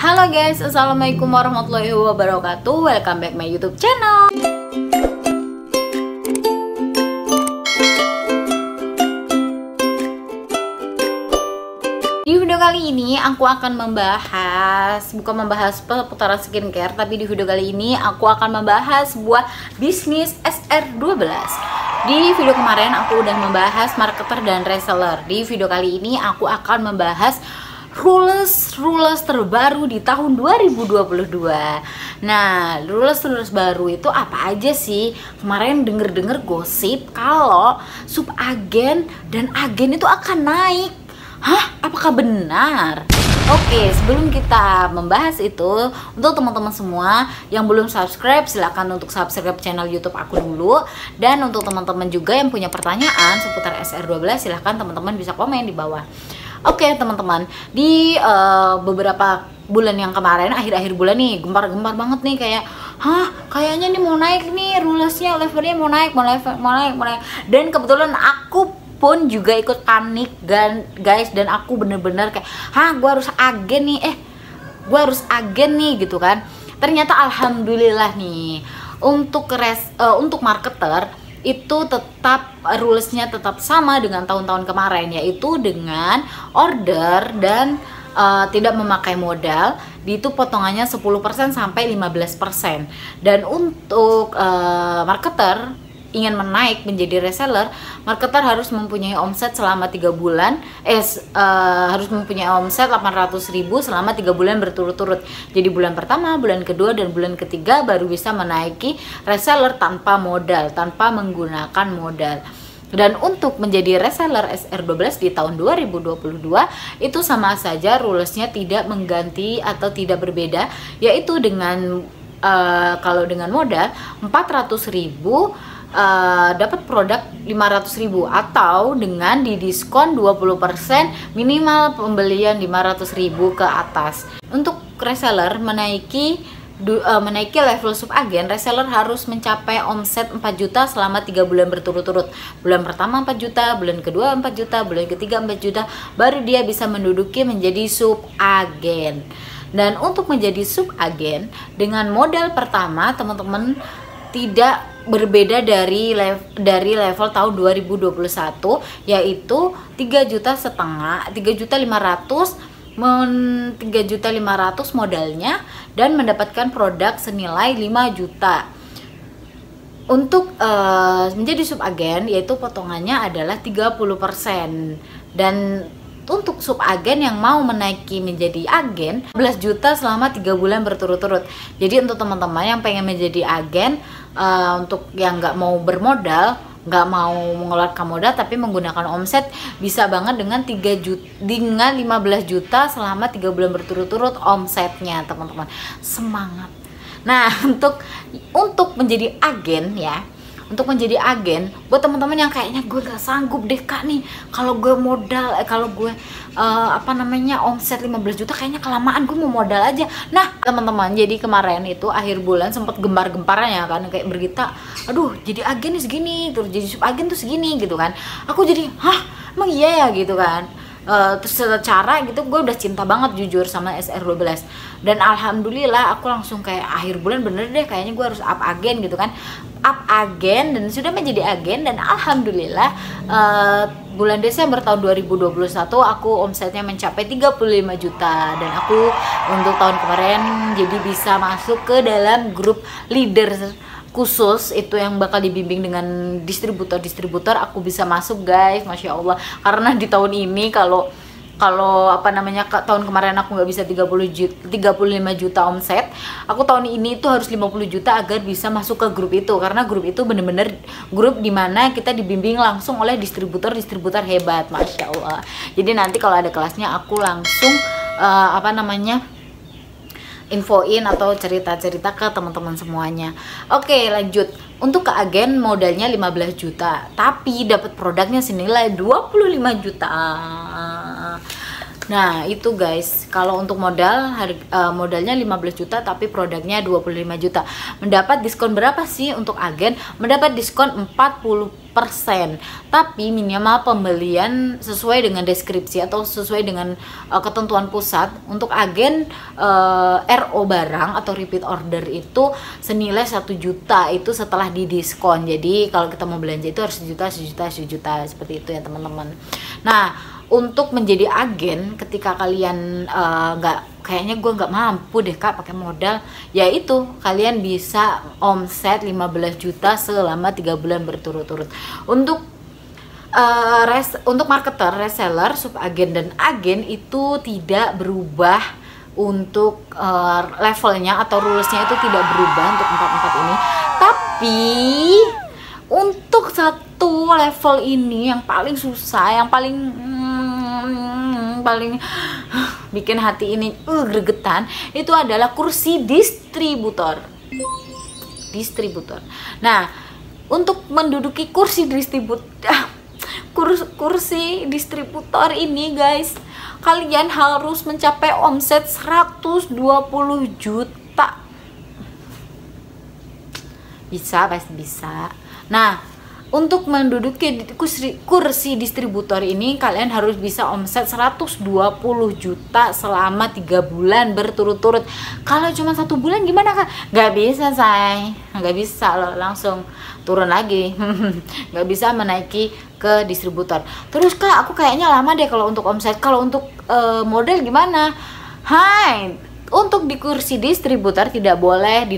Halo guys, assalamualaikum warahmatullahi wabarakatuh. Welcome back my YouTube channel. Di video kali ini aku akan bukan membahas seputaran skincare, tapi di video kali ini aku akan membahas sebuah bisnis SR12. Di video kemarin aku udah membahas marketer dan reseller. Di video kali ini aku akan membahas rules terbaru di tahun 2022. Nah, rules baru itu apa aja sih? Kemarin denger gosip kalau subagen dan agen itu akan naik. Hah? Apakah benar? Oke, sebelum kita membahas itu, untuk teman-teman semua yang belum subscribe, silakan untuk subscribe channel YouTube aku dulu. Dan untuk teman-teman juga yang punya pertanyaan seputar SR12, silahkan teman-teman bisa komen di bawah. Oke teman-teman, di beberapa bulan yang kemarin, akhir-akhir bulan nih, gempar banget nih, kayak kayaknya nih mau naik nih, rulesnya, levelnya mau naik. Dan kebetulan aku pun juga ikut panik guys, dan aku bener-bener kayak gue harus agen nih gitu kan. Ternyata alhamdulillah nih, untuk marketer itu tetap rulesnya tetap sama dengan tahun-tahun kemarin, yaitu dengan order dan tidak memakai modal, itu potongannya 10% sampai 15%. Dan untuk marketer ingin menaik menjadi reseller, marketer harus mempunyai omset selama 3 bulan, harus mempunyai omset 800.000 selama 3 bulan berturut-turut. Jadi bulan pertama, bulan kedua, dan bulan ketiga baru bisa menaiki reseller tanpa modal, tanpa menggunakan modal. Dan untuk menjadi reseller SR12 di tahun 2022 itu sama saja, rulesnya tidak mengganti atau tidak berbeda, yaitu dengan kalau dengan modal 400.000 dapat produk 500.000, atau dengan didiskon 20% minimal pembelian 500.000 ke atas. Untuk reseller menaiki level subagen, reseller harus mencapai omset 4 juta selama 3 bulan berturut-turut. Bulan pertama 4 juta, bulan kedua 4 juta, bulan ketiga 4 juta, baru dia bisa menduduki menjadi subagen. Dan untuk menjadi subagen dengan modal pertama, teman-teman, tidak berbeda dari level tahun 2021, yaitu 3,5 juta modalnya, dan mendapatkan produk senilai 5 juta. Untuk menjadi subagen, yaitu potongannya adalah 30%. Dan untuk subagen yang mau menaiki menjadi agen 11 juta selama 3 bulan berturut-turut. Jadi untuk teman-teman yang pengen menjadi agen, untuk yang nggak mau bermodal, nggak mau mengeluarkan modal tapi menggunakan omset, bisa banget dengan 15 juta selama 3 bulan berturut-turut omsetnya, teman-teman. Semangat. Nah, untuk menjadi agen ya, untuk menjadi agen, buat teman-teman yang kayaknya gue gak sanggup deh kak nih, kalau gue modal, kalau gue omset 15 juta kayaknya kelamaan, gue mau modal aja. Nah teman-teman, jadi kemarin itu akhir bulan sempat gempar-gemparnya kan, kayak berita, aduh jadi agen nih segini, terus jadi subagen tuh segini gitu kan. Aku jadi emang iya ya gitu kan. Terus secara gitu gue udah cinta banget jujur sama SR12, dan alhamdulillah aku langsung kayak akhir bulan bener deh kayaknya gue harus up agen gitu kan, up agen, dan sudah menjadi agen. Dan alhamdulillah bulan Desember tahun 2021 aku omsetnya mencapai 35 juta, dan aku untuk tahun kemarin jadi bisa masuk ke dalam grup leader khusus itu yang bakal dibimbing dengan distributor. Aku bisa masuk guys, masya Allah. Karena di tahun ini kalau tahun kemarin aku nggak bisa 35 juta omset, aku tahun ini itu harus 50 juta agar bisa masuk ke grup itu. Karena grup itu bener-bener grup dimana kita dibimbing langsung oleh distributor hebat, masya Allah. Jadi nanti kalau ada kelasnya aku langsung infoin atau cerita-cerita ke teman-teman semuanya. Oke, lanjut. Untuk ke agen modalnya 15 juta, tapi dapat produknya senilai 25 juta. Nah, itu guys, kalau untuk modal modalnya 15 juta tapi produknya 25 juta. Mendapat diskon berapa sih untuk agen? Mendapat diskon 40%. Tapi minimal pembelian sesuai dengan deskripsi atau sesuai dengan ketentuan pusat. Untuk agen RO barang atau repeat order itu senilai 1 juta itu setelah didiskon. Jadi kalau kita mau belanja itu harus sejuta seperti itu ya teman-teman. Nah, untuk menjadi agen ketika kalian kayaknya gue nggak mampu deh kak pakai modal, yaitu kalian bisa omset 15 juta selama 3 bulan berturut-turut. Untuk marketer, reseller, subagen dan agen itu tidak berubah. Untuk levelnya atau rulesnya itu tidak berubah untuk empat ini, tapi untuk satu level ini yang paling susah, yang paling bikin hati ini gregetan, itu adalah kursi distributor. Nah, untuk menduduki kursi distributor ini guys, kalian harus mencapai omset 120 juta. Bisa, pasti bisa. Nah, untuk menduduki kursi distributor ini kalian harus bisa omset 120 juta selama 3 bulan berturut-turut. Kalau cuma 1 bulan gimana kak? Gak bisa say, gak bisa loh, langsung turun lagi. Gak bisa menaiki ke distributor. Terus kak, aku kayaknya lama deh kalau untuk omset. Kalau untuk model gimana? Hai, untuk di kursi distributor tidak boleh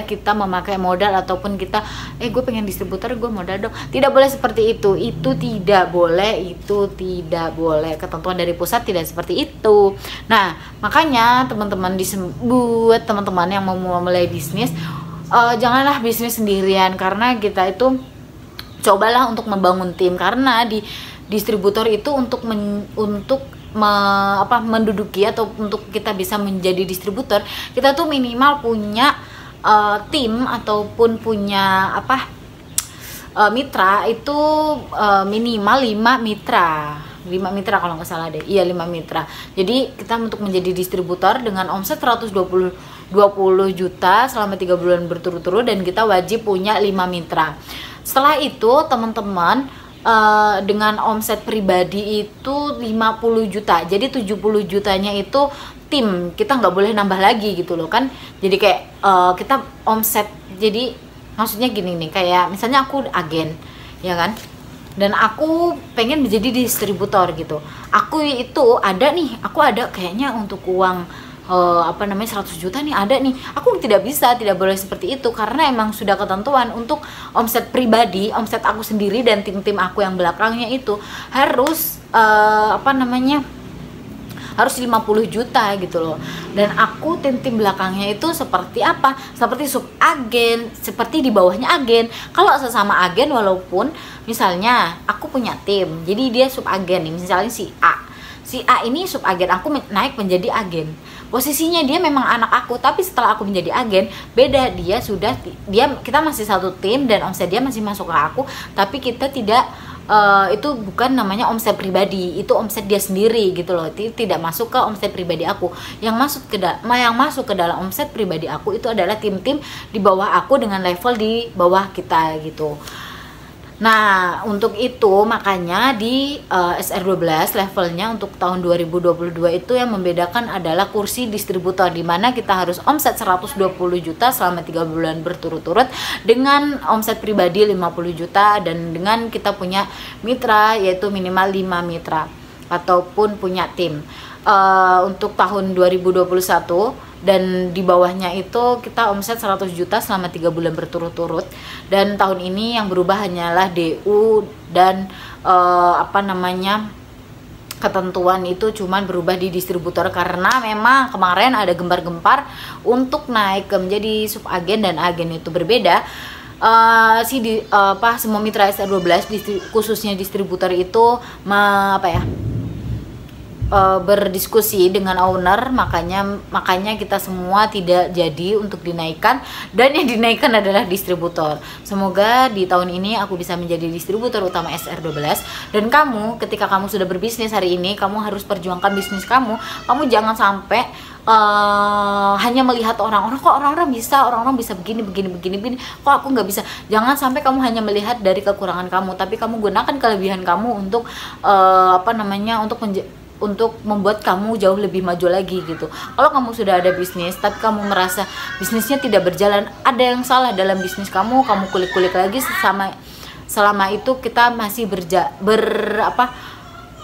kita memakai modal ataupun kita gue pengen distributor, gue modal dong. Tidak boleh seperti itu. Itu tidak boleh. Ketentuan dari pusat tidak seperti itu. Nah, makanya teman-teman buat teman-teman yang mau mulai bisnis, janganlah bisnis sendirian, karena kita itu cobalah untuk membangun tim, karena di distributor itu untuk menduduki atau untuk kita bisa menjadi distributor, kita tuh minimal punya tim ataupun punya mitra itu minimal 5 mitra kalau nggak salah deh. Iya, 5 mitra. Jadi kita untuk menjadi distributor dengan omset 120 juta selama 3 bulan berturut-turut, dan kita wajib punya 5 mitra. Setelah itu teman-teman dengan omset pribadi itu 50 juta, jadi 70 jutanya itu tim, kita nggak boleh nambah lagi gitu loh kan. Jadi kayak kita omset, jadi maksudnya gini nih, kayak misalnya aku agen ya kan, dan aku pengen menjadi distributor gitu. Aku ada kayaknya untuk uang 100 juta nih ada nih. Aku tidak boleh seperti itu, karena emang sudah ketentuan untuk omset pribadi, omset aku sendiri dan tim-tim aku yang belakangnya itu harus harus 50 juta gitu loh. Dan aku tim belakangnya itu seperti apa? Seperti sub agen, seperti di bawahnya agen. Kalau sesama agen, walaupun misalnya aku punya tim, jadi dia sub agen nih, misalnya si A ini sub agen, aku naik menjadi agen. Posisinya dia memang anak aku, tapi setelah aku menjadi agen beda, kita masih satu tim dan omset dia masih masuk ke aku, tapi kita tidak itu bukan namanya omset pribadi, itu omset dia sendiri gitu loh. Tidak masuk ke omset pribadi aku. Yang masuk ke dalam omset pribadi aku itu adalah tim-tim di bawah aku dengan level di bawah kita gitu. Nah, untuk itu makanya di SR12 levelnya untuk tahun 2022 itu yang membedakan adalah kursi distributor, di mana kita harus omset 120 juta selama 3 bulan berturut-turut dengan omset pribadi 50 juta, dan dengan kita punya mitra yaitu minimal 5 mitra ataupun punya tim. Untuk tahun 2021 dan di bawahnya itu kita omset 100 juta selama 3 bulan berturut-turut, dan tahun ini yang berubah hanyalah DU dan ketentuan itu cuman berubah di distributor, karena memang kemarin ada gempar-gempar untuk naik ke menjadi sub agen dan agen itu berbeda. Semua mitra SR12 khususnya distributor itu berdiskusi dengan owner, makanya kita semua tidak jadi untuk dinaikkan, dan yang dinaikkan adalah distributor. Semoga di tahun ini aku bisa menjadi distributor utama SR12. Dan kamu, ketika kamu sudah berbisnis hari ini, kamu harus perjuangkan bisnis kamu. Kamu jangan sampai hanya melihat orang-orang, kok orang-orang bisa begini, kok aku nggak bisa. Jangan sampai kamu hanya melihat dari kekurangan kamu, tapi kamu gunakan kelebihan kamu untuk untuk membuat kamu jauh lebih maju lagi gitu. Kalau kamu sudah ada bisnis tapi kamu merasa bisnisnya tidak berjalan, ada yang salah dalam bisnis kamu kulik-kulik lagi. Selama itu kita masih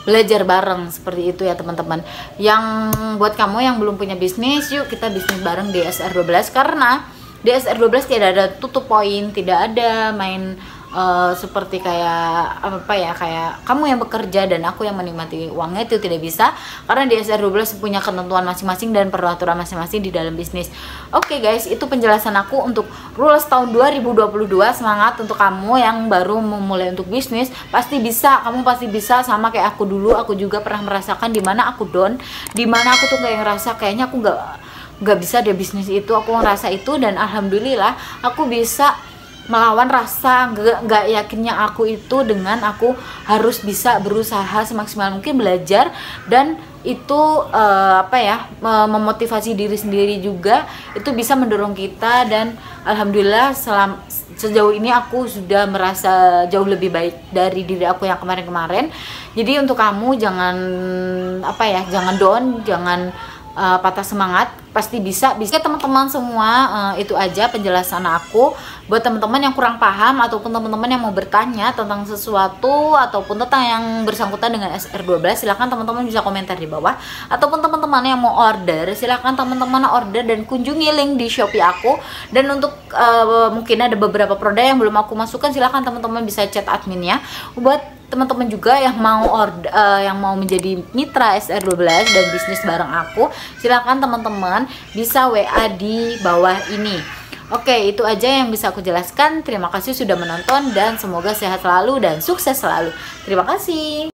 belajar bareng, seperti itu ya teman-teman. Yang buat kamu yang belum punya bisnis, yuk kita bisnis bareng di SR12, karena di SR12 tidak ada tutup poin, tidak ada main seperti kayak kayak kamu yang bekerja dan aku yang menikmati uangnya, itu tidak bisa, karena di SR12 punya ketentuan masing-masing dan peraturan masing-masing di dalam bisnis. Oke guys, itu penjelasan aku untuk rules tahun 2022. Semangat untuk kamu yang baru memulai untuk bisnis, pasti bisa, kamu pasti bisa. Sama kayak aku dulu, aku juga pernah merasakan dimana aku down, dimana aku tuh kayak ngerasa kayaknya aku nggak bisa deh bisnis itu. Aku ngerasa itu, dan alhamdulillah aku bisa melawan rasa nggak yakinnya aku itu dengan aku harus bisa berusaha semaksimal mungkin, belajar, dan itu memotivasi diri sendiri juga. Itu bisa mendorong kita, dan alhamdulillah sejauh ini aku sudah merasa jauh lebih baik dari diri aku yang kemarin-kemarin. Jadi untuk kamu jangan jangan down, jangan patah semangat, pasti bisa teman-teman semua. Itu aja penjelasan aku. Buat teman-teman yang kurang paham ataupun teman-teman yang mau bertanya tentang sesuatu ataupun tentang yang bersangkutan dengan SR12, silahkan teman-teman bisa komentar di bawah. Ataupun teman-teman yang mau order, silahkan teman-teman order dan kunjungi link di Shopee aku. Dan untuk mungkin ada beberapa produk yang belum aku masukkan, silahkan teman-teman bisa chat adminnya. Buat teman-teman juga yang mau order, yang mau menjadi mitra SR12 dan bisnis bareng aku, silakan teman-teman bisa WA di bawah ini. Oke, itu aja yang bisa aku jelaskan. Terima kasih sudah menonton dan semoga sehat selalu dan sukses selalu. Terima kasih.